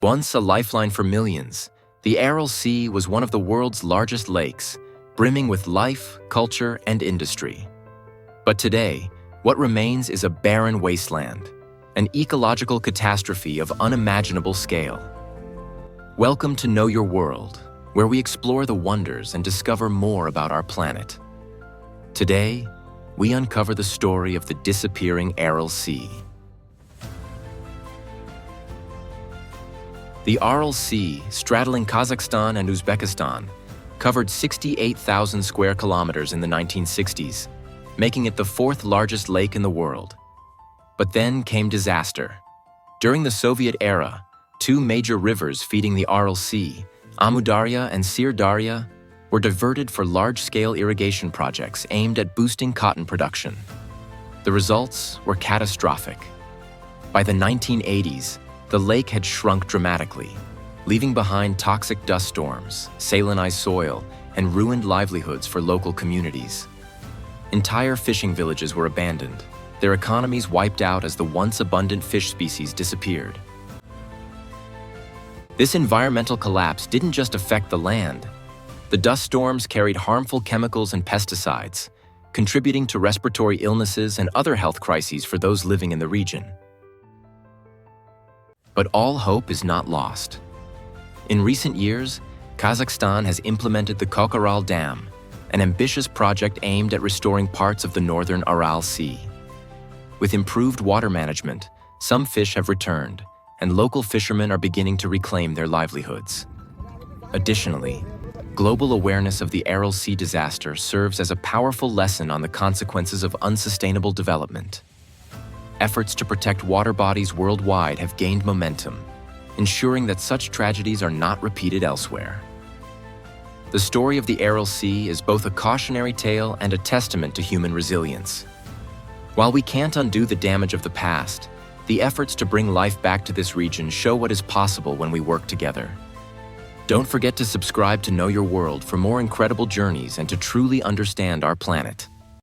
Once a lifeline for millions, the Aral Sea was one of the world's largest lakes, brimming with life, culture, and industry. But today, what remains is a barren wasteland, an ecological catastrophe of unimaginable scale. Welcome to Know Your World, where we explore the wonders and discover more about our planet. Today, we uncover the story of the disappearing Aral Sea. The Aral Sea, straddling Kazakhstan and Uzbekistan, covered 68,000 square kilometers in the 1960s, making it the fourth largest lake in the world. But then came disaster. During the Soviet era, two major rivers feeding the Aral Sea, Amudarya and Sirdarya, were diverted for large-scale irrigation projects aimed at boosting cotton production. The results were catastrophic. By the 1980s, the lake had shrunk dramatically, leaving behind toxic dust storms, salinized soil, and ruined livelihoods for local communities. Entire fishing villages were abandoned, their economies wiped out as the once abundant fish species disappeared. This environmental collapse didn't just affect the land. The dust storms carried harmful chemicals and pesticides, contributing to respiratory illnesses and other health crises for those living in the region. But all hope is not lost. In recent years, Kazakhstan has implemented the Aral Dam, an ambitious project aimed at restoring parts of the northern Aral Sea. With improved water management, some fish have returned, and local fishermen are beginning to reclaim their livelihoods. Additionally, global awareness of the Aral Sea disaster serves as a powerful lesson on the consequences of unsustainable development. Efforts to protect water bodies worldwide have gained momentum, ensuring that such tragedies are not repeated elsewhere. The story of the Aral Sea is both a cautionary tale and a testament to human resilience. While we can't undo the damage of the past, the efforts to bring life back to this region show what is possible when we work together. Don't forget to subscribe to Know Your World for more incredible journeys and to truly understand our planet.